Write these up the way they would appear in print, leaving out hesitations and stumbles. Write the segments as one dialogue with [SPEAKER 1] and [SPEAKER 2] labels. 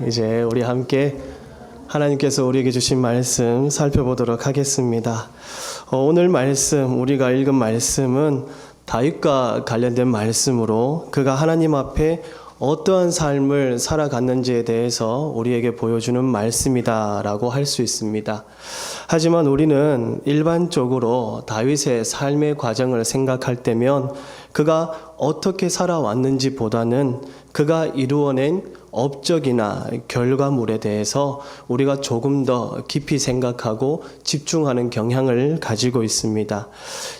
[SPEAKER 1] 이제 우리 함께 하나님께서 우리에게 주신 말씀 살펴보도록 하겠습니다. 오늘 말씀, 우리가 읽은 말씀은 다윗과 관련된 말씀으로 그가 하나님 앞에 어떠한 삶을 살아갔는지에 대해서 우리에게 보여주는 말씀이다라고 할 수 있습니다. 하지만 우리는 일반적으로 다윗의 삶의 과정을 생각할 때면 그가 어떻게 살아왔는지 보다는 그가 이루어낸 업적이나 결과물에 대해서 우리가 조금 더 깊이 생각하고 집중하는 경향을 가지고 있습니다.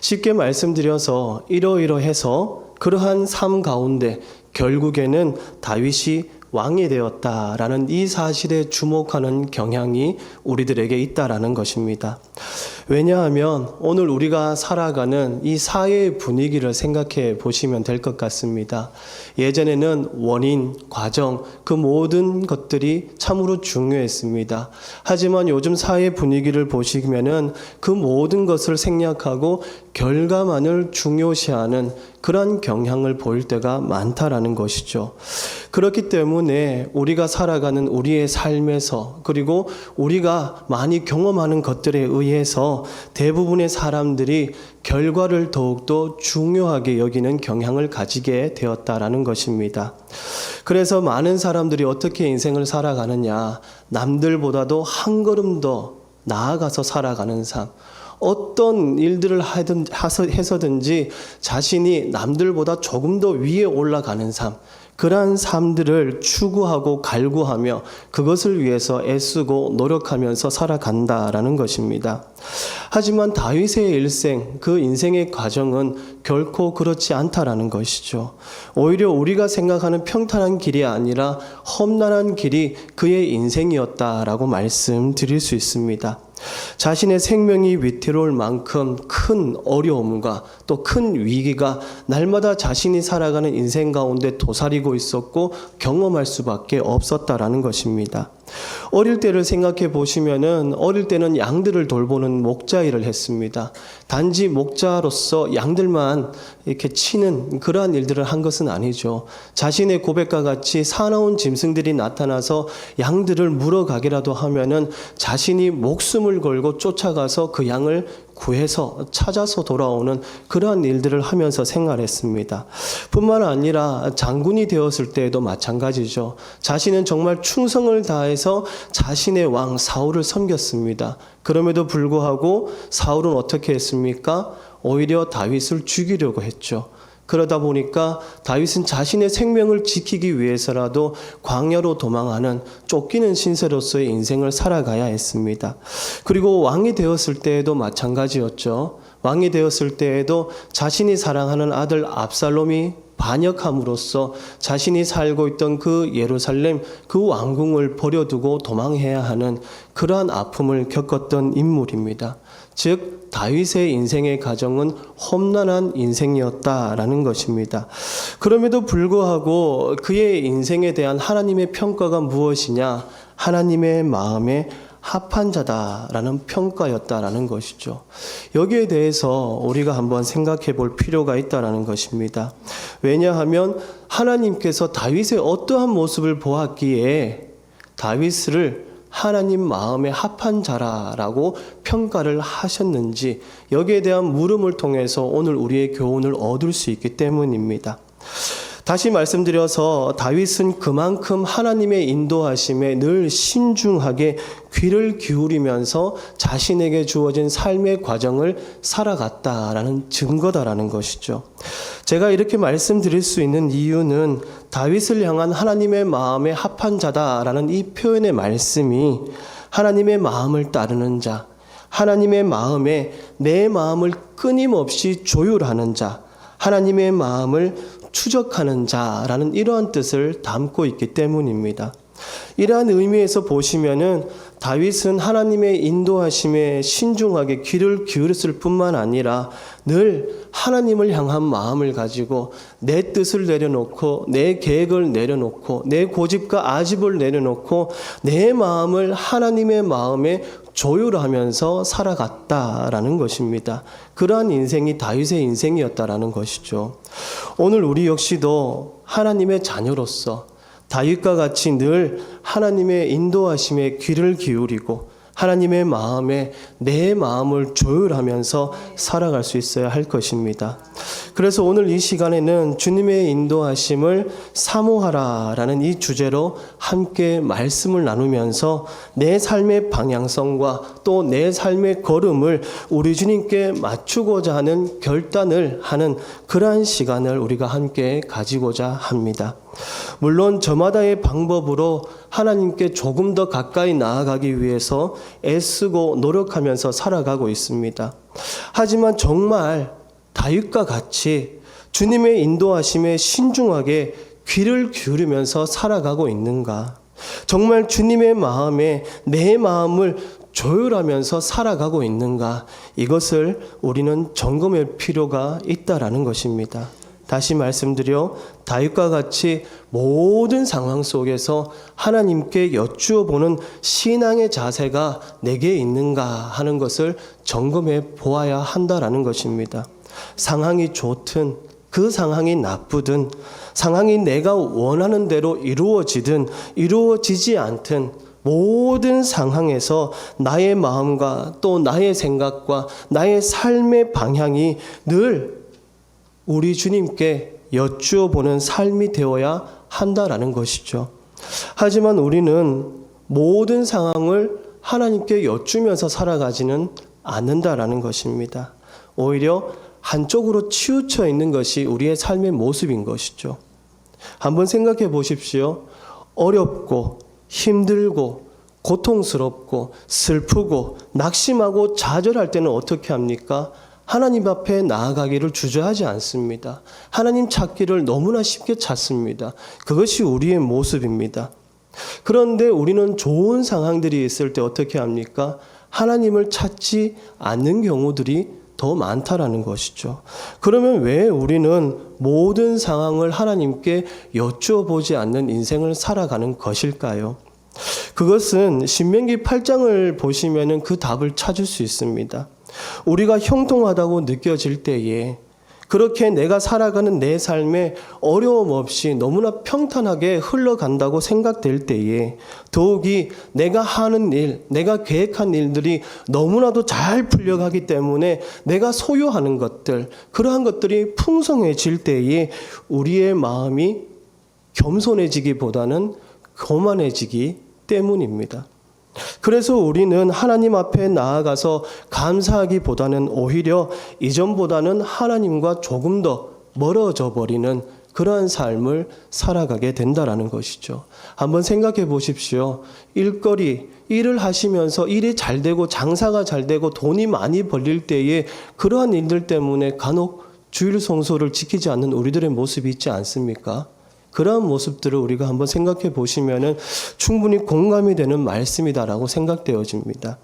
[SPEAKER 1] 쉽게 말씀드려서 이러이러해서 그러한 삶 가운데 결국에는 다윗이 왕이 되었다라는 이 사실에 주목하는 경향이 우리들에게 있다라는 것입니다. 왜냐하면 오늘 우리가 살아가는 이 사회의 분위기를 생각해 보시면 될 것 같습니다. 예전에는 원인, 과정, 그 모든 것들이 참으로 중요했습니다. 하지만 요즘 사회 분위기를 보시면은 그 모든 것을 생략하고 결과만을 중요시하는 그런 경향을 보일 때가 많다라는 것이죠. 그렇기 때문에 우리가 살아가는 우리의 삶에서 그리고 우리가 많이 경험하는 것들에 의해서 대부분의 사람들이 결과를 더욱더 중요하게 여기는 경향을 가지게 되었다라는 것입니다. 그래서 많은 사람들이 어떻게 인생을 살아가느냐, 남들보다도 한 걸음 더 나아가서 살아가는 삶, 어떤 일들을 해서든지 자신이 남들보다 조금 더 위에 올라가는 삶, 그러한 삶들을 추구하고 갈구하며 그것을 위해서 애쓰고 노력하면서 살아간다라는 것입니다. 하지만 다윗의 일생, 그 인생의 과정은 결코 그렇지 않다라는 것이죠. 오히려 우리가 생각하는 평탄한 길이 아니라 험난한 길이 그의 인생이었다라고 말씀드릴 수 있습니다. 자신의 생명이 위태로울 만큼 큰 어려움과 또 큰 위기가 날마다 자신이 살아가는 인생 가운데 도사리고 있었고 경험할 수밖에 없었다라는 것입니다. 어릴 때를 생각해 보시면은 어릴 때는 양들을 돌보는 목자 일을 했습니다. 단지 목자로서 양들만 이렇게 치는 그러한 일들을 한 것은 아니죠. 자신의 고백과 같이 사나운 짐승들이 나타나서 양들을 물어가기라도 하면은 자신이 목숨을 걸고 쫓아가서 그 양을 구해서 찾아서 돌아오는 그러한 일들을 하면서 생활했습니다. 뿐만 아니라 장군이 되었을 때에도 마찬가지죠. 자신은 정말 충성을 다해서 자신의 왕 사울을 섬겼습니다. 그럼에도 불구하고 사울은 어떻게 했습니까? 오히려 다윗을 죽이려고 했죠. 그러다 보니까 다윗은 자신의 생명을 지키기 위해서라도 광야로 도망하는 쫓기는 신세로서의 인생을 살아가야 했습니다. 그리고 왕이 되었을 때에도 마찬가지였죠. 왕이 되었을 때에도 자신이 사랑하는 아들 압살롬이 반역함으로써 자신이 살고 있던 그 예루살렘 그 왕궁을 버려두고 도망해야 하는 그러한 아픔을 겪었던 인물입니다. 즉 다윗의 인생의 과정은 험난한 인생이었다라는 것입니다. 그럼에도 불구하고 그의 인생에 대한 하나님의 평가가 무엇이냐? 하나님의 마음에 합한 자다라는 평가였다라는 것이죠. 여기에 대해서 우리가 한번 생각해 볼 필요가 있다라는 것입니다. 왜냐하면 하나님께서 다윗의 어떠한 모습을 보았기에 다윗을 하나님 마음에 합한 자라라고 평가를 하셨는지 여기에 대한 물음을 통해서 오늘 우리의 교훈을 얻을 수 있기 때문입니다. 다시 말씀드려서 다윗은 그만큼 하나님의 인도하심에 늘 신중하게 귀를 기울이면서 자신에게 주어진 삶의 과정을 살아갔다라는 증거다라는 것이죠. 제가 이렇게 말씀드릴 수 있는 이유는 다윗을 향한 하나님의 마음에 합한 자다라는 이 표현의 말씀이 하나님의 마음을 따르는 자, 하나님의 마음에 내 마음을 끊임없이 조율하는 자, 하나님의 마음을 추적하는 자라는 이러한 뜻을 담고 있기 때문입니다. 이러한 의미에서 보시면은 다윗은 하나님의 인도하심에 신중하게 귀를 기울였을 뿐만 아니라 늘 하나님을 향한 마음을 가지고 내 뜻을 내려놓고 내 계획을 내려놓고 내 고집과 아집을 내려놓고 내 마음을 하나님의 마음에 조율하면서 살아갔다라는 것입니다. 그러한 인생이 다윗의 인생이었다라는 것이죠. 오늘 우리 역시도 하나님의 자녀로서 다윗과 같이 늘 하나님의 인도하심에 귀를 기울이고 하나님의 마음에 내 마음을 조율하면서 살아갈 수 있어야 할 것입니다. 그래서 오늘 이 시간에는 주님의 인도하심을 사모하라라는 이 주제로 함께 말씀을 나누면서 내 삶의 방향성과 또 내 삶의 걸음을 우리 주님께 맞추고자 하는 결단을 하는 그러한 시간을 우리가 함께 가지고자 합니다. 물론 저마다의 방법으로 하나님께 조금 더 가까이 나아가기 위해서 애쓰고 노력하면서 살아가고 있습니다. 하지만 정말 다윗과 같이 주님의 인도하심에 신중하게 귀를 기울이면서 살아가고 있는가? 정말 주님의 마음에 내 마음을 조율하면서 살아가고 있는가? 이것을 우리는 점검할 필요가 있다라는 것입니다. 다시 말씀드려 다윗과 같이 모든 상황 속에서 하나님께 여쭈어 보는 신앙의 자세가 내게 있는가 하는 것을 점검해 보아야 한다라는 것입니다. 상황이 좋든 그 상황이 나쁘든 상황이 내가 원하는 대로 이루어지든 이루어지지 않든 모든 상황에서 나의 마음과 또 나의 생각과 나의 삶의 방향이 늘 우리 주님께 여쭈어 보는 삶이 되어야 한다라는 것이죠. 하지만 우리는 모든 상황을 하나님께 여쭈면서 살아가지는 않는다라는 것입니다. 오히려 한쪽으로 치우쳐 있는 것이 우리의 삶의 모습인 것이죠. 한번 생각해 보십시오. 어렵고 힘들고 고통스럽고 슬프고 낙심하고 좌절할 때는 어떻게 합니까? 하나님 앞에 나아가기를 주저하지 않습니다. 하나님 찾기를 너무나 쉽게 찾습니다. 그것이 우리의 모습입니다. 그런데 우리는 좋은 상황들이 있을 때 어떻게 합니까? 하나님을 찾지 않는 경우들이 더 많다라는 것이죠. 그러면 왜 우리는 모든 상황을 하나님께 여쭈어 보지 않는 인생을 살아가는 것일까요? 그것은 신명기 8장을 보시면 그 답을 찾을 수 있습니다. 우리가 형통하다고 느껴질 때에 그렇게 내가 살아가는 내 삶에 어려움 없이 너무나 평탄하게 흘러간다고 생각될 때에 더욱이 내가 하는 일, 내가 계획한 일들이 너무나도 잘 풀려가기 때문에 내가 소유하는 것들, 그러한 것들이 풍성해질 때에 우리의 마음이 겸손해지기보다는 거만해지기 때문입니다. 그래서 우리는 하나님 앞에 나아가서 감사하기보다는 오히려 이전보다는 하나님과 조금 더 멀어져 버리는 그러한 삶을 살아가게 된다라는 것이죠. 한번 생각해 보십시오. 일을 하시면서 일이 잘 되고 장사가 잘 되고 돈이 많이 벌릴 때에 그러한 일들 때문에 간혹 주일 성소를 지키지 않는 우리들의 모습이 있지 않습니까? 그러한 모습들을 우리가 한번 생각해 보시면은 충분히 공감이 되는 말씀이다라고 생각되어집니다.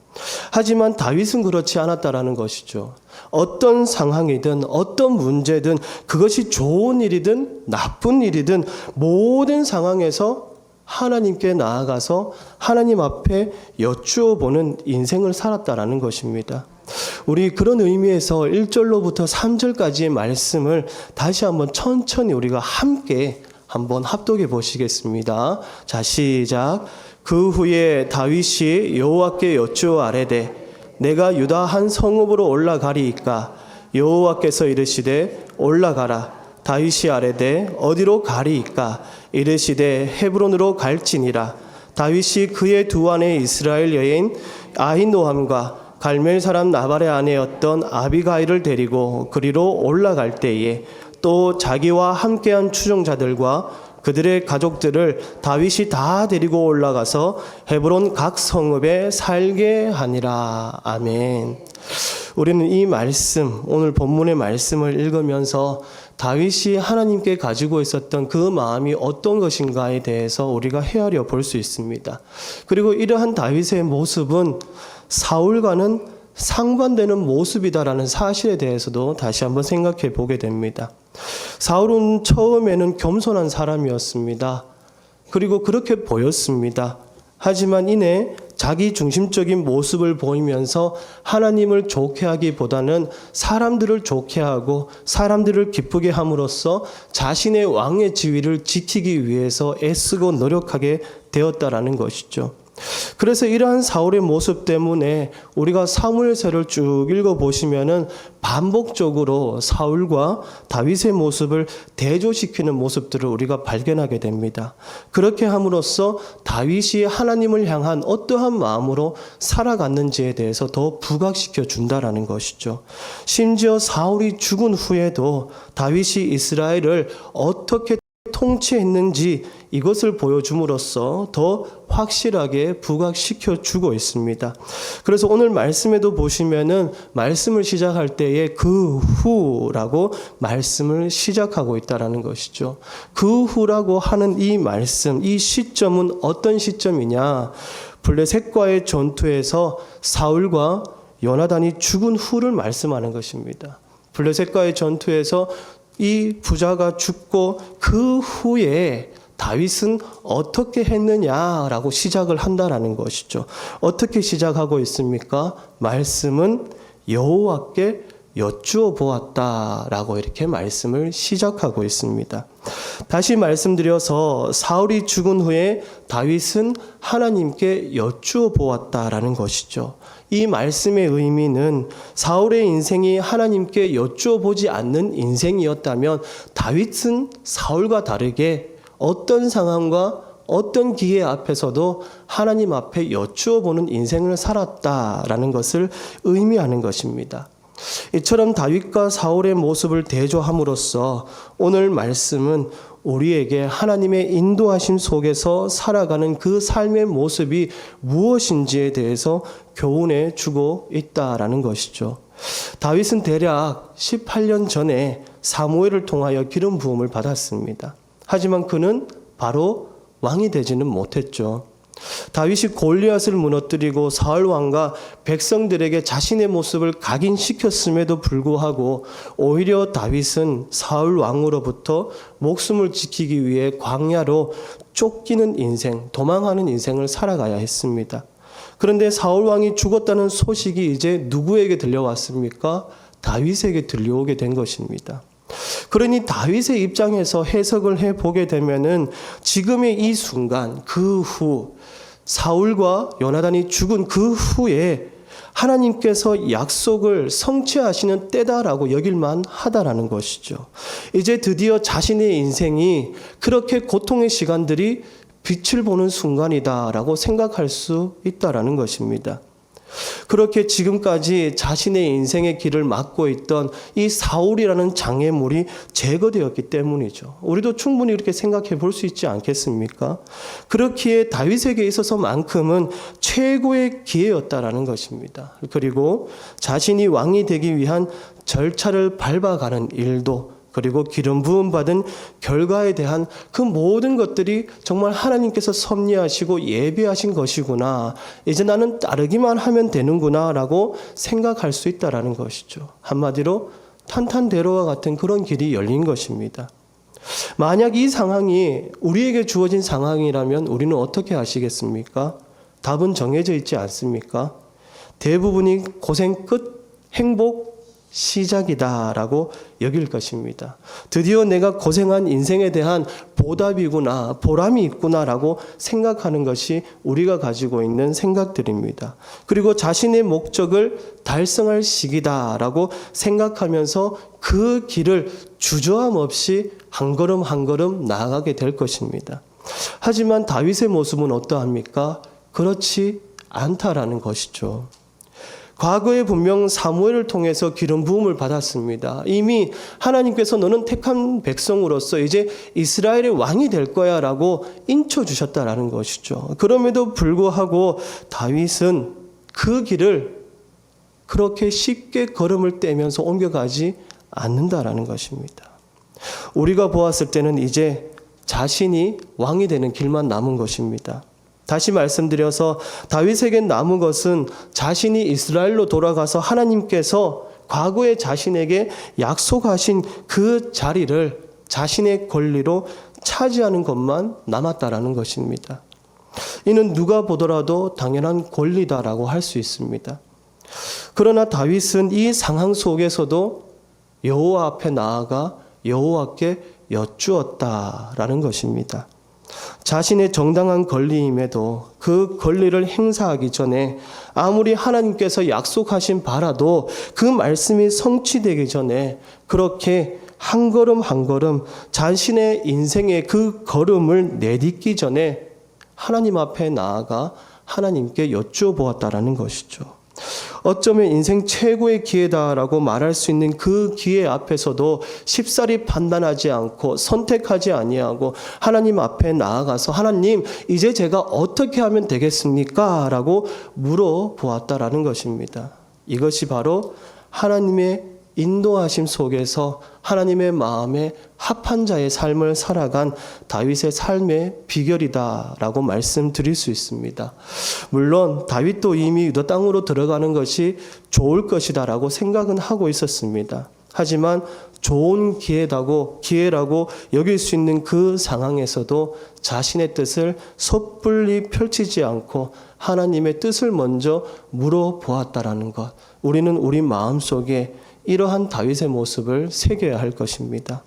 [SPEAKER 1] 하지만 다윗은 그렇지 않았다라는 것이죠. 어떤 상황이든 어떤 문제든 그것이 좋은 일이든 나쁜 일이든 모든 상황에서 하나님께 나아가서 하나님 앞에 여쭈어 보는 인생을 살았다라는 것입니다. 우리 그런 의미에서 1절로부터 3절까지의 말씀을 다시 한번 천천히 우리가 함께 한번 합독해 보시겠습니다. 자, 시작. 그 후에 다윗이 여호와께 여쭈어 아뢰되 내가 유다 한 성읍으로 올라가리이까? 여호와께서 이르시되 올라가라. 다윗이 아뢰되 어디로 가리이까? 이르시되 헤브론으로 갈지니라. 다윗이 그의 두 아내 이스라엘 여인 아히노함과 갈멜 사람 나발의 아내였던 아비가일을 데리고 그리로 올라갈 때에 또 자기와 함께한 추종자들과 그들의 가족들을 다윗이 다 데리고 올라가서 헤브론 각 성읍에 살게 하니라. 아멘. 우리는 이 말씀, 오늘 본문의 말씀을 읽으면서 다윗이 하나님께 가지고 있었던 그 마음이 어떤 것인가에 대해서 우리가 헤아려 볼 수 있습니다. 그리고 이러한 다윗의 모습은 사울과는 상반되는 모습이다라는 사실에 대해서도 다시 한번 생각해 보게 됩니다. 사울은 처음에는 겸손한 사람이었습니다. 그리고 그렇게 보였습니다. 하지만 이내 자기 중심적인 모습을 보이면서 하나님을 좋게 하기보다는 사람들을 좋게 하고 사람들을 기쁘게 함으로써 자신의 왕의 지위를 지키기 위해서 애쓰고 노력하게 되었다라는 것이죠. 그래서 이러한 사울의 모습 때문에 우리가 사무엘서를 쭉 읽어보시면은 반복적으로 사울과 다윗의 모습을 대조시키는 모습들을 우리가 발견하게 됩니다. 그렇게 함으로써 다윗이 하나님을 향한 어떠한 마음으로 살아갔는지에 대해서 더 부각시켜 준다라는 것이죠. 심지어 사울이 죽은 후에도 다윗이 이스라엘을 어떻게 통치했는지 이것을 보여줌으로써 더 확실하게 부각시켜 주고 있습니다. 그래서 오늘 말씀에도 보시면은 말씀을 시작할 때에 그 후라고 말씀을 시작하고 있다라는 것이죠. 그 후라고 하는 이 말씀, 이 시점은 어떤 시점이냐? 블레셋과의 전투에서 사울과 요나단이 죽은 후를 말씀하는 것입니다. 블레셋과의 전투에서 이 부자가 죽고 그 후에 다윗은 어떻게 했느냐라고 시작을 한다라는 것이죠. 어떻게 시작하고 있습니까? 말씀은 여호와께 여쭈어 보았다라고 이렇게 말씀을 시작하고 있습니다. 다시 말씀드려서 사울이 죽은 후에 다윗은 하나님께 여쭈어 보았다라는 것이죠. 이 말씀의 의미는 사울의 인생이 하나님께 여쭈어 보지 않는 인생이었다면 다윗은 사울과 다르게 어떤 상황과 어떤 기회 앞에서도 하나님 앞에 여쭈어 보는 인생을 살았다라는 것을 의미하는 것입니다. 이처럼 다윗과 사울의 모습을 대조함으로써 오늘 말씀은 우리에게 하나님의 인도하심 속에서 살아가는 그 삶의 모습이 무엇인지에 대해서 교훈해 주고 있다라는 것이죠. 다윗은 대략 18년 전에 사무엘을 통하여 기름 부음을 받았습니다. 하지만 그는 바로 왕이 되지는 못했죠. 다윗이 골리앗을 무너뜨리고 사울 왕과 백성들에게 자신의 모습을 각인시켰음에도 불구하고 오히려 다윗은 사울 왕으로부터 목숨을 지키기 위해 광야로 쫓기는 인생, 도망하는 인생을 살아가야 했습니다. 그런데 사울 왕이 죽었다는 소식이 이제 누구에게 들려왔습니까? 다윗에게 들려오게 된 것입니다. 그러니 다윗의 입장에서 해석을 해보게 되면은 지금의 이 순간 그 후 사울과 요나단이 죽은 그 후에 하나님께서 약속을 성취하시는 때다라고 여길만 하다라는 것이죠. 이제 드디어 자신의 인생이 그렇게 고통의 시간들이 빛을 보는 순간이다라고 생각할 수 있다라는 것입니다. 그렇게 지금까지 자신의 인생의 길을 막고 있던 이 사울이라는 장애물이 제거되었기 때문이죠. 우리도 충분히 이렇게 생각해 볼 수 있지 않겠습니까? 그렇기에 다윗에게 있어서만큼은 최고의 기회였다라는 것입니다. 그리고 자신이 왕이 되기 위한 절차를 밟아가는 일도, 그리고 기름 부음 받은 결과에 대한 그 모든 것들이 정말 하나님께서 섭리하시고 예비하신 것이구나, 이제 나는 따르기만 하면 되는구나 라고 생각할 수 있다라는 것이죠. 한마디로 탄탄대로와 같은 그런 길이 열린 것입니다. 만약 이 상황이 우리에게 주어진 상황이라면 우리는 어떻게 하시겠습니까? 답은 정해져 있지 않습니까? 대부분이 고생 끝 행복 시작이다라고 여길 것입니다. 드디어 내가 고생한 인생에 대한 보답이구나, 보람이 있구나라고 생각하는 것이 우리가 가지고 있는 생각들입니다. 그리고 자신의 목적을 달성할 시기다라고 생각하면서 그 길을 주저함 없이 한 걸음 한 걸음 나아가게 될 것입니다. 하지만 다윗의 모습은 어떠합니까? 그렇지 않다라는 것이죠. 과거에 분명 사무엘을 통해서 기름 부음을 받았습니다. 이미 하나님께서 너는 택한 백성으로서 이제 이스라엘의 왕이 될 거야 라고 인쳐주셨다라는 것이죠. 그럼에도 불구하고 다윗은 그 길을 그렇게 쉽게 걸음을 떼면서 옮겨가지 않는다라는 것입니다. 우리가 보았을 때는 이제 자신이 왕이 되는 길만 남은 것입니다. 다시 말씀드려서 다윗에게 남은 것은 자신이 이스라엘로 돌아가서 하나님께서 과거에 자신에게 약속하신 그 자리를 자신의 권리로 차지하는 것만 남았다라는 것입니다. 이는 누가 보더라도 당연한 권리다라고 할 수 있습니다. 그러나 다윗은 이 상황 속에서도 여호와 앞에 나아가 여호와께 여쭈었다라는 것입니다. 자신의 정당한 권리임에도 그 권리를 행사하기 전에 아무리 하나님께서 약속하신 바라도 그 말씀이 성취되기 전에 그렇게 한 걸음 한 걸음 자신의 인생의 그 걸음을 내딛기 전에 하나님 앞에 나아가 하나님께 여쭈어보았다라는 것이죠. 어쩌면 인생 최고의 기회다라고 말할 수 있는 그 기회 앞에서도 쉽사리 판단하지 않고 선택하지 아니하고 하나님 앞에 나아가서 하나님 이제 제가 어떻게 하면 되겠습니까? 라고 물어보았다라는 것입니다. 이것이 바로 하나님의 인도하심 속에서 하나님의 마음에 합한 자의 삶을 살아간 다윗의 삶의 비결이다라고 말씀드릴 수 있습니다. 물론 다윗도 이미 유다 땅으로 들어가는 것이 좋을 것이다라고 생각은 하고 있었습니다. 하지만 좋은 기회라고 여길 수 있는 그 상황에서도 자신의 뜻을 섣불리 펼치지 않고 하나님의 뜻을 먼저 물어보았다라는 것. 우리는 우리 마음속에 이러한 다윗의 모습을 새겨야 할 것입니다.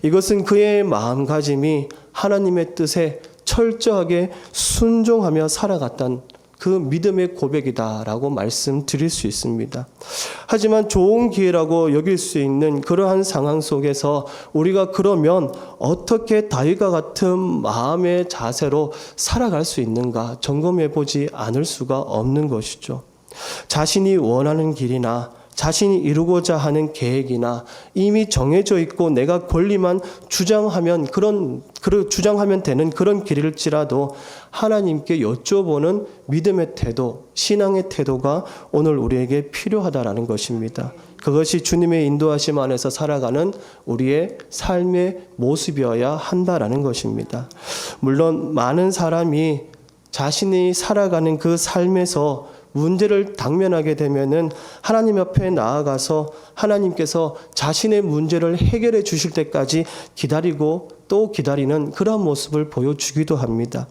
[SPEAKER 1] 이것은 그의 마음가짐이 하나님의 뜻에 철저하게 순종하며 살아갔던 그 믿음의 고백이다라고 말씀드릴 수 있습니다. 하지만 좋은 기회라고 여길 수 있는 그러한 상황 속에서 우리가 그러면 어떻게 다윗과 같은 마음의 자세로 살아갈 수 있는가 점검해 보지 않을 수가 없는 것이죠. 자신이 원하는 길이나 자신이 이루고자 하는 계획이나 이미 정해져 있고 내가 권리만 주장하면 되는 그런 길일지라도 하나님께 여쭤보는 믿음의 태도, 신앙의 태도가 오늘 우리에게 필요하다라는 것입니다. 그것이 주님의 인도하심 안에서 살아가는 우리의 삶의 모습이어야 한다라는 것입니다. 물론 많은 사람이 자신이 살아가는 그 삶에서 문제를 당면하게 되면은 하나님 앞에 나아가서 하나님께서 자신의 문제를 해결해 주실 때까지 기다리고 또 기다리는 그런 모습을 보여주기도 합니다.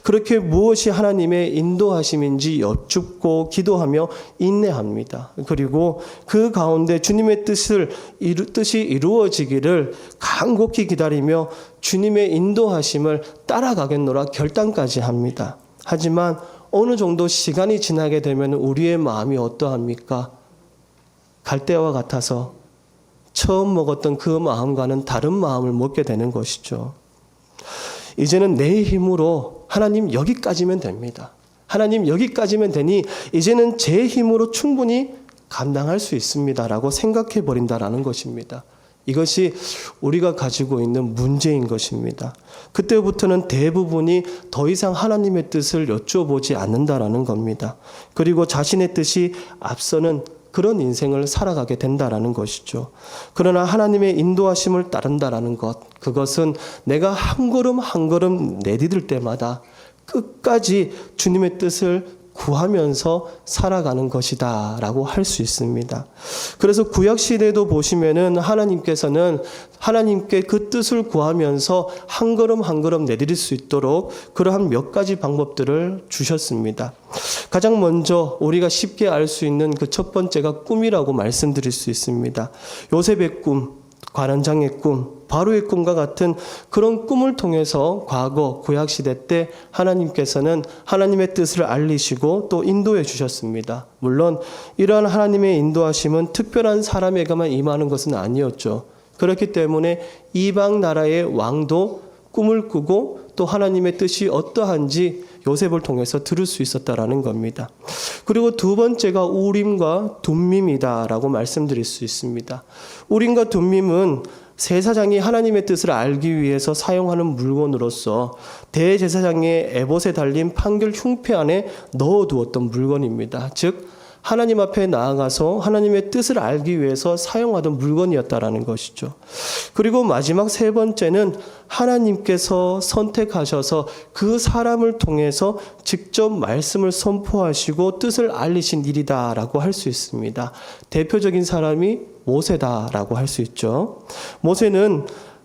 [SPEAKER 1] 그렇게 무엇이 하나님의 인도하심인지 여쭙고 기도하며 인내합니다. 그리고 그 가운데 주님의 뜻이 이루어지기를 간곡히 기다리며 주님의 인도하심을 따라가겠노라 결단까지 합니다. 하지만 어느 정도 시간이 지나게 되면 우리의 마음이 어떠합니까? 갈대와 같아서 처음 먹었던 그 마음과는 다른 마음을 먹게 되는 것이죠. 이제는 내 힘으로 하나님 여기까지면 됩니다. 하나님 여기까지면 되니 이제는 제 힘으로 충분히 감당할 수 있습니다라고 생각해 버린다라는 것입니다. 이것이 우리가 가지고 있는 문제인 것입니다. 그때부터는 대부분이 더 이상 하나님의 뜻을 여쭤보지 않는다라는 겁니다. 그리고 자신의 뜻이 앞서는 그런 인생을 살아가게 된다라는 것이죠. 그러나 하나님의 인도하심을 따른다라는 것, 그것은 내가 한 걸음 한 걸음 내디딜 때마다 끝까지 주님의 뜻을 구하면서 살아가는 것이다 라고 할 수 있습니다. 그래서 구약시대도 보시면은 하나님께서는 하나님께 그 뜻을 구하면서 한 걸음 한 걸음 내디딜 수 있도록 그러한 몇 가지 방법들을 주셨습니다. 가장 먼저 우리가 쉽게 알 수 있는 그 첫 번째가 꿈이라고 말씀드릴 수 있습니다. 요셉의 꿈, 관원장의 꿈, 바로의 꿈과 같은 그런 꿈을 통해서 과거 구약시대 때 하나님께서는 하나님의 뜻을 알리시고 또 인도해 주셨습니다. 물론 이러한 하나님의 인도하심은 특별한 사람에게만 임하는 것은 아니었죠. 그렇기 때문에 이방 나라의 왕도 꿈을 꾸고 또 하나님의 뜻이 어떠한지 요셉을 통해서 들을 수 있었다라는 겁니다. 그리고 두 번째가 우림과 둠밈이다라고 말씀드릴 수 있습니다. 우림과 둠밈은 제사장이 하나님의 뜻을 알기 위해서 사용하는 물건으로서 대제사장의 에봇에 달린 판결 흉패 안에 넣어두었던 물건입니다. 즉 하나님 앞에 나아가서 하나님의 뜻을 알기 위해서 사용하던 물건이었다라는 것이죠. 그리고 마지막 세 번째는 하나님께서 선택하셔서 그 사람을 통해서 직접 말씀을 선포하시고 뜻을 알리신 일이다라고 할 수 있습니다. 대표적인 사람이 모세다라고 할 수 있죠. 모세는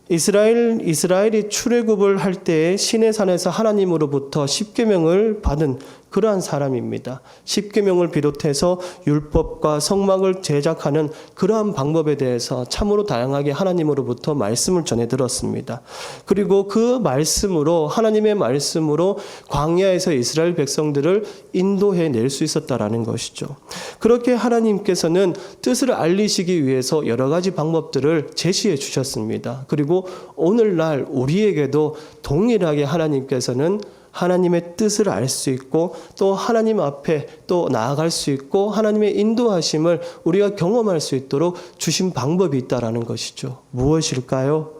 [SPEAKER 1] 이스라엘이 출애굽을 할 때에 시내산에서 하나님으로부터 십계명을 받은 그러한 사람입니다. 십계명을 비롯해서 율법과 성막을 제작하는 그러한 방법에 대해서 참으로 다양하게 하나님으로부터 말씀을 전해 들었습니다. 그리고 그 말씀으로 하나님의 말씀으로 광야에서 이스라엘 백성들을 인도해 낼 수 있었다라는 것이죠. 그렇게 하나님께서는 뜻을 알리시기 위해서 여러 가지 방법들을 제시해 주셨습니다. 그리고 오늘날 우리에게도 동일하게 하나님께서는 하나님의 뜻을 알 수 있고 또 하나님 앞에 또 나아갈 수 있고 하나님의 인도하심을 우리가 경험할 수 있도록 주신 방법이 있다라는 것이죠. 무엇일까요?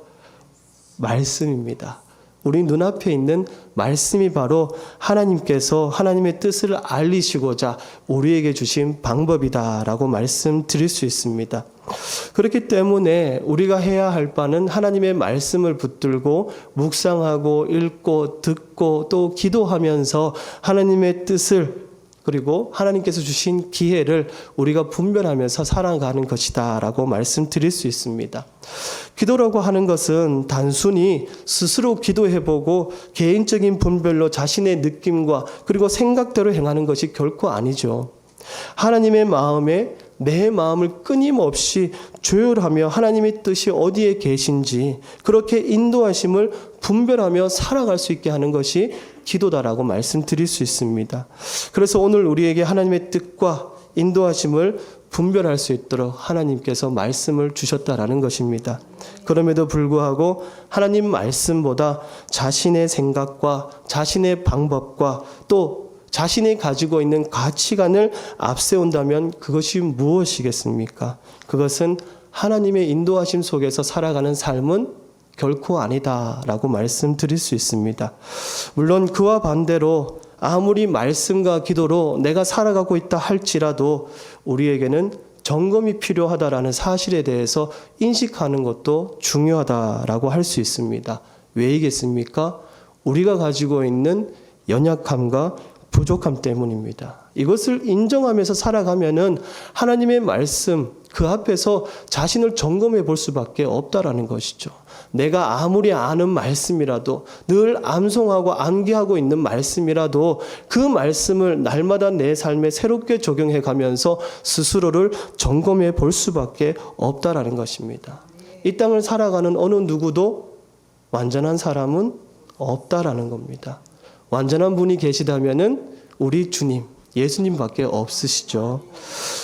[SPEAKER 1] 말씀입니다. 우리 눈앞에 있는 말씀이 바로 하나님께서 하나님의 뜻을 알리시고자 우리에게 주신 방법이다라고 말씀드릴 수 있습니다. 그렇기 때문에 우리가 해야 할 바는 하나님의 말씀을 붙들고 묵상하고 읽고 듣고 또 기도하면서 하나님의 뜻을 그리고 하나님께서 주신 기회를 우리가 분별하면서 살아가는 것이다 라고 말씀드릴 수 있습니다. 기도라고 하는 것은 단순히 스스로 기도해보고 개인적인 분별로 자신의 느낌과 그리고 생각대로 행하는 것이 결코 아니죠. 하나님의 마음에 내 마음을 끊임없이 조율하며 하나님의 뜻이 어디에 계신지 그렇게 인도하심을 분별하며 살아갈 수 있게 하는 것이 기도다라고 말씀드릴 수 있습니다. 그래서 오늘 우리에게 하나님의 뜻과 인도하심을 분별할 수 있도록 하나님께서 말씀을 주셨다라는 것입니다. 그럼에도 불구하고 하나님 말씀보다 자신의 생각과 자신의 방법과 또 자신이 가지고 있는 가치관을 앞세운다면 그것이 무엇이겠습니까? 그것은 하나님의 인도하심 속에서 살아가는 삶은 결코 아니다라고 말씀드릴 수 있습니다. 물론 그와 반대로 아무리 말씀과 기도로 내가 살아가고 있다 할지라도 우리에게는 점검이 필요하다라는 사실에 대해서 인식하는 것도 중요하다라고 할 수 있습니다. 왜이겠습니까? 우리가 가지고 있는 연약함과 부족함 때문입니다. 이것을 인정하면서 살아가면은 하나님의 말씀 그 앞에서 자신을 점검해 볼 수밖에 없다라는 것이죠. 내가 아무리 아는 말씀이라도 늘 암송하고 암기하고 있는 말씀이라도 그 말씀을 날마다 내 삶에 새롭게 적용해 가면서 스스로를 점검해 볼 수밖에 없다라는 것입니다. 이 땅을 살아가는 어느 누구도 완전한 사람은 없다라는 겁니다. 완전한 분이 계시다면은 우리 주님, 예수님밖에 없으시죠.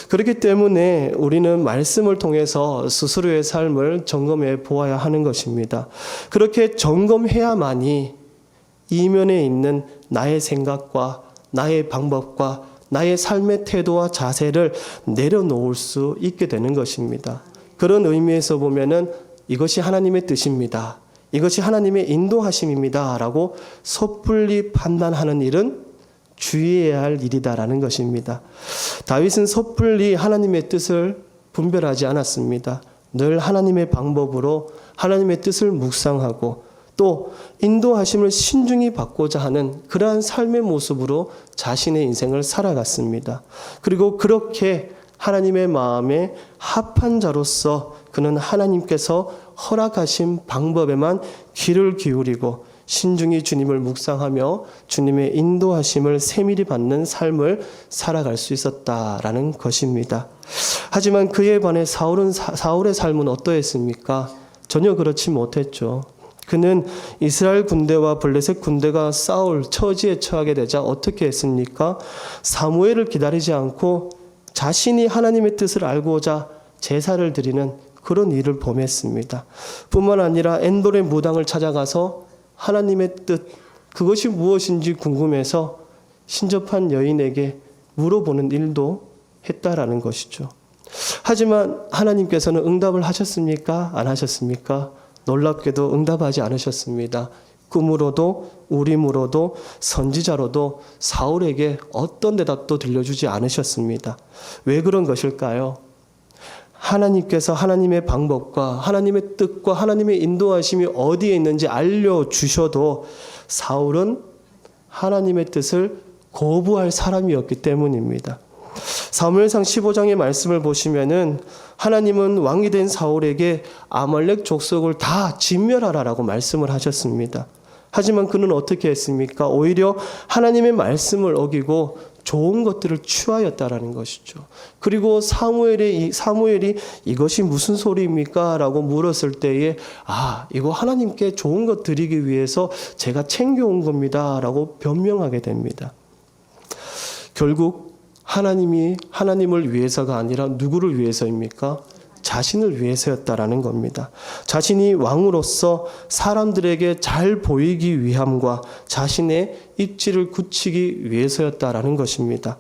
[SPEAKER 1] 그렇기 때문에 우리는 말씀을 통해서 스스로의 삶을 점검해 보아야 하는 것입니다. 그렇게 점검해야만이 이면에 있는 나의 생각과 나의 방법과 나의 삶의 태도와 자세를 내려놓을 수 있게 되는 것입니다. 그런 의미에서 보면은 이것이 하나님의 뜻입니다. 이것이 하나님의 인도하심입니다. 라고 섣불리 판단하는 일은 주의해야 할 일이다라는 것입니다. 다윗은 섣불리 하나님의 뜻을 분별하지 않았습니다. 늘 하나님의 방법으로 하나님의 뜻을 묵상하고 또 인도하심을 신중히 받고자 하는 그러한 삶의 모습으로 자신의 인생을 살아갔습니다. 그리고 그렇게 하나님의 마음에 합한 자로서 그는 하나님께서 허락하신 방법에만 귀를 기울이고 신중히 주님을 묵상하며 주님의 인도하심을 세밀히 받는 삶을 살아갈 수 있었다라는 것입니다. 하지만 그에 반해 사울의 삶은 어떠했습니까? 전혀 그렇지 못했죠. 그는 이스라엘 군대와 블레셋 군대가 싸울 처지에 처하게 되자 어떻게 했습니까? 사무엘을 기다리지 않고 자신이 하나님의 뜻을 알고자 제사를 드리는 그런 일을 범했습니다. 뿐만 아니라 엔돌의 무당을 찾아가서 하나님의 뜻, 그것이 무엇인지 궁금해서 신접한 여인에게 물어보는 일도 했다라는 것이죠. 하지만 하나님께서는 응답을 하셨습니까? 안 하셨습니까? 놀랍게도 응답하지 않으셨습니다. 꿈으로도 우림으로도 선지자로도 사울에게 어떤 대답도 들려주지 않으셨습니다. 왜 그런 것일까요? 하나님께서 하나님의 방법과 하나님의 뜻과 하나님의 인도하심이 어디에 있는지 알려주셔도 사울은 하나님의 뜻을 거부할 사람이었기 때문입니다. 사무엘상 15장의 말씀을 보시면은 하나님은 왕이 된 사울에게 아말렉 족속을 다 진멸하라라고 말씀을 하셨습니다. 하지만 그는 어떻게 했습니까? 오히려 하나님의 말씀을 어기고 좋은 것들을 취하였다라는 것이죠. 그리고 사무엘이 이것이 무슨 소리입니까? 라고 물었을 때에 이거 하나님께 좋은 것 드리기 위해서 제가 챙겨온 겁니다. 라고 변명하게 됩니다. 결국 하나님을 위해서가 아니라 누구를 위해서입니까? 자신을 위해서였다라는 겁니다. 자신이 왕으로서 사람들에게 잘 보이기 위함과 자신의 입지를 굳히기 위해서였다라는 것입니다.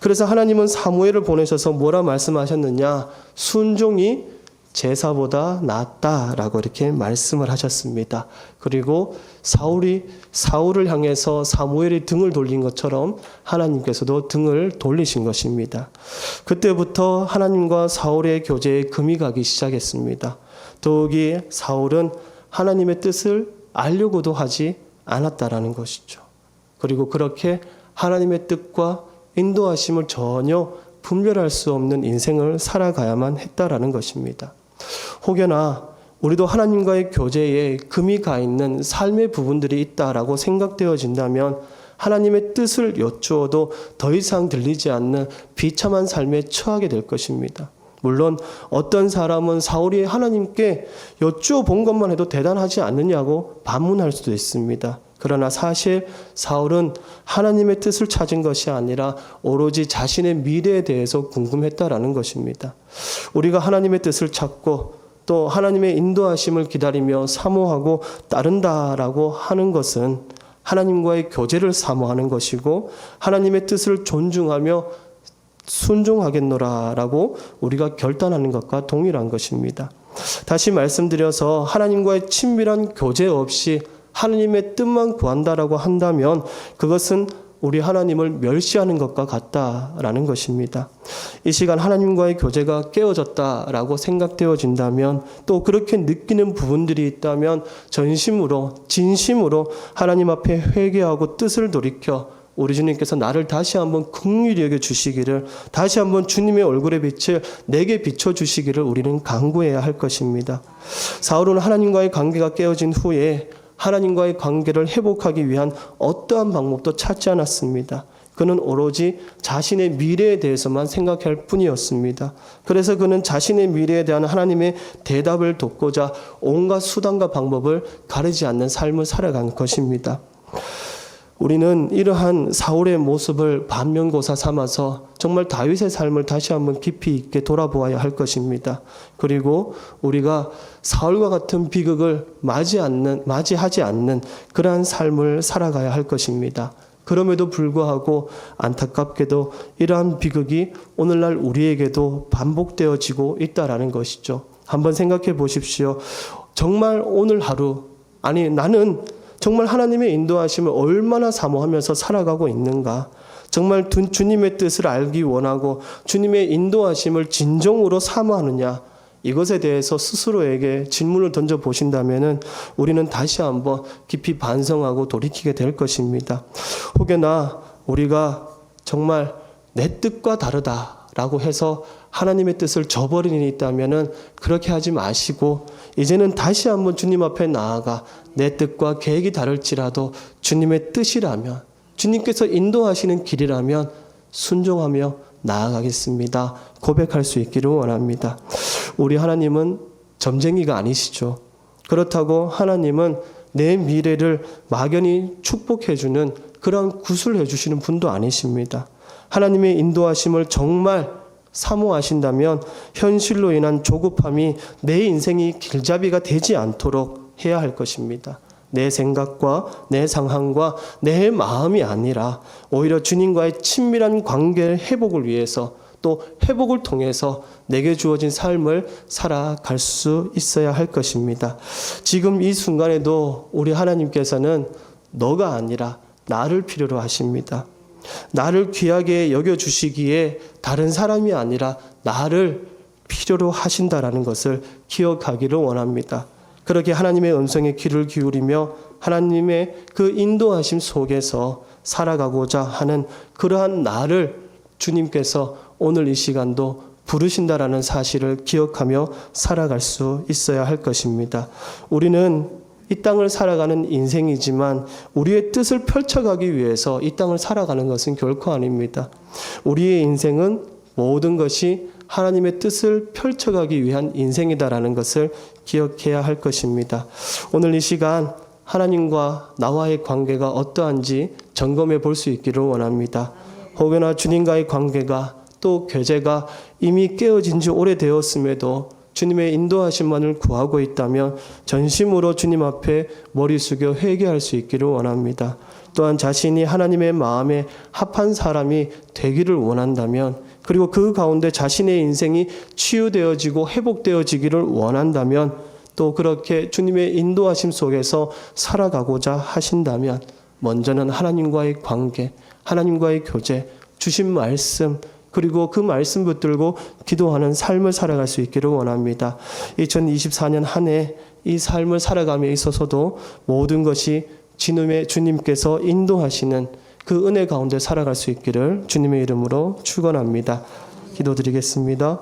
[SPEAKER 1] 그래서 하나님은 사무엘을 보내셔서 뭐라 말씀하셨느냐? 순종이 제사보다 낫다라고 이렇게 말씀을 하셨습니다. 그리고 사울을 향해서 사무엘이 등을 돌린 것처럼 하나님께서도 등을 돌리신 것입니다. 그때부터 하나님과 사울의 교제에 금이 가기 시작했습니다. 더욱이 사울은 하나님의 뜻을 알려고도 하지 않았다라는 것이죠. 그리고 그렇게 하나님의 뜻과 인도하심을 전혀 분별할 수 없는 인생을 살아가야만 했다라는 것입니다. 혹여나 우리도 하나님과의 교제에 금이 가 있는 삶의 부분들이 있다라고 생각되어진다면 하나님의 뜻을 여쭈어도 더 이상 들리지 않는 비참한 삶에 처하게 될 것입니다. 물론 어떤 사람은 사울이 하나님께 여쭈어 본 것만 해도 대단하지 않느냐고 반문할 수도 있습니다. 그러나 사실 사울은 하나님의 뜻을 찾은 것이 아니라 오로지 자신의 미래에 대해서 궁금했다라는 것입니다. 우리가 하나님의 뜻을 찾고 또 하나님의 인도하심을 기다리며 사모하고 따른다라고 하는 것은 하나님과의 교제를 사모하는 것이고 하나님의 뜻을 존중하며 순종하겠노라라고 우리가 결단하는 것과 동일한 것입니다. 다시 말씀드려서 하나님과의 친밀한 교제 없이 하나님의 뜻만 구한다라고 한다면 그것은 우리 하나님을 멸시하는 것과 같다라는 것입니다. 이 시간 하나님과의 교제가 깨어졌다라고 생각되어진다면 또 그렇게 느끼는 부분들이 있다면 진심으로 하나님 앞에 회개하고 뜻을 돌이켜 우리 주님께서 나를 다시 한번 긍휼히 여겨 주시기를, 다시 한번 주님의 얼굴의 빛을 내게 비춰 주시기를 우리는 간구해야 할 것입니다. 사울은 하나님과의 관계가 깨어진 후에 하나님과의 관계를 회복하기 위한 어떠한 방법도 찾지 않았습니다. 그는 오로지 자신의 미래에 대해서만 생각할 뿐이었습니다. 그래서 그는 자신의 미래에 대한 하나님의 대답을 돕고자 온갖 수단과 방법을 가리지 않는 삶을 살아간 것입니다. 우리는 이러한 사울의 모습을 반면교사 삼아서 정말 다윗의 삶을 다시 한번 깊이 있게 돌아보아야 할 것입니다. 그리고 우리가 사울과 같은 비극을 맞이하지 않는 그러한 삶을 살아가야 할 것입니다. 그럼에도 불구하고 안타깝게도 이러한 비극이 오늘날 우리에게도 반복되어지고 있다라는 것이죠. 한번 생각해 보십시오. 정말 오늘 하루, 나는 정말 하나님의 인도하심을 얼마나 사모하면서 살아가고 있는가? 정말 주님의 뜻을 알기 원하고 주님의 인도하심을 진정으로 사모하느냐? 이것에 대해서 스스로에게 질문을 던져보신다면 우리는 다시 한번 깊이 반성하고 돌이키게 될 것입니다. 혹여나 우리가 정말 내 뜻과 다르다라고 해서 하나님의 뜻을 저버리는 일이 있다면 그렇게 하지 마시고 이제는 다시 한번 주님 앞에 나아가 내 뜻과 계획이 다를지라도 주님의 뜻이라면, 주님께서 인도하시는 길이라면 순종하며 나아가겠습니다. 고백할 수 있기를 원합니다. 우리 하나님은 점쟁이가 아니시죠. 그렇다고 하나님은 내 미래를 막연히 축복해주는 그런 구슬을 해주시는 분도 아니십니다. 하나님의 인도하심을 정말 사모하신다면 현실로 인한 조급함이 내 인생이 길잡이가 되지 않도록 해야 할 것입니다. 내 생각과 내 상황과 내 마음이 아니라 오히려 주님과의 친밀한 관계의 회복을 위해서 또 회복을 통해서 내게 주어진 삶을 살아갈 수 있어야 할 것입니다. 지금 이 순간에도 우리 하나님께서는 너가 아니라 나를 필요로 하십니다. 나를 귀하게 여겨주시기에 다른 사람이 아니라 나를 필요로 하신다라는 것을 기억하기를 원합니다. 그렇게 하나님의 음성에 귀를 기울이며 하나님의 그 인도하심 속에서 살아가고자 하는 그러한 나를 주님께서 오늘 이 시간도 부르신다라는 사실을 기억하며 살아갈 수 있어야 할 것입니다. 우리는 이 땅을 살아가는 인생이지만 우리의 뜻을 펼쳐가기 위해서 이 땅을 살아가는 것은 결코 아닙니다. 우리의 인생은 모든 것이 하나님의 뜻을 펼쳐가기 위한 인생이다라는 것을 기억해야 할 것입니다. 오늘 이 시간 하나님과 나와의 관계가 어떠한지 점검해 볼 수 있기를 원합니다. 혹여나 주님과의 관계가 또 교제가 이미 깨어진 지 오래되었음에도 주님의 인도하심만을 구하고 있다면 전심으로 주님 앞에 머리 숙여 회개할 수 있기를 원합니다. 또한 자신이 하나님의 마음에 합한 사람이 되기를 원한다면, 그리고 그 가운데 자신의 인생이 치유되어지고 회복되어지기를 원한다면, 또 그렇게 주님의 인도하심 속에서 살아가고자 하신다면 먼저는 하나님과의 관계, 하나님과의 교제, 주신 말씀, 그리고 그 말씀 붙들고 기도하는 삶을 살아갈 수 있기를 원합니다. 2024년 한 해 이 삶을 살아감에 있어서도 모든 것이 주님께서 인도하시는 그 은혜 가운데 살아갈 수 있기를 주님의 이름으로 축원합니다. 기도드리겠습니다.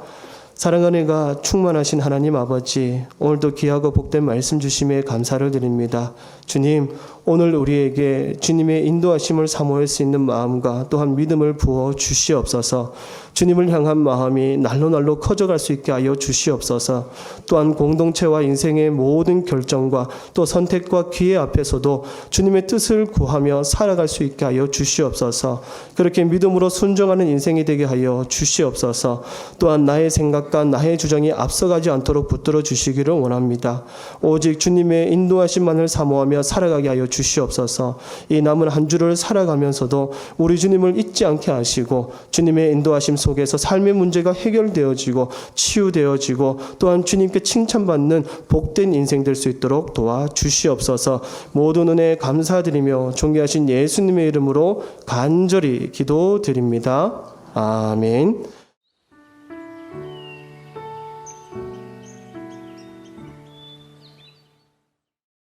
[SPEAKER 1] 사랑하는 은혜가 충만하신 하나님 아버지, 오늘도 귀하고 복된 말씀 주심에 감사를 드립니다. 주님, 오늘 우리에게 주님의 인도하심을 사모할 수 있는 마음과 또한 믿음을 부어 주시옵소서. 주님을 향한 마음이 날로 커져갈 수 있게 하여 주시옵소서. 또한 공동체와 인생의 모든 결정과 또 선택과 기회 앞에서도 주님의 뜻을 구하며 살아갈 수 있게 하여 주시옵소서. 그렇게 믿음으로 순종하는 인생이 되게 하여 주시옵소서. 또한 나의 생각과 나의 주장이 앞서가지 않도록 붙들어 주시기를 원합니다. 오직 주님의 인도하심만을 사모하며 살아가게 하여 주시옵소서. 이 남은 한 주를 살아가면서도 우리 주님을 잊지 않게 하시고 주님의 인도하심 속에서 삶의 문제가 해결되어지고 치유되어지고 또한 주님께 칭찬받는 복된 인생 될 수 있도록 도와주시옵소서. 모든 은혜 감사드리며 존귀하신 예수님의 이름으로 간절히 기도드립니다. 아멘.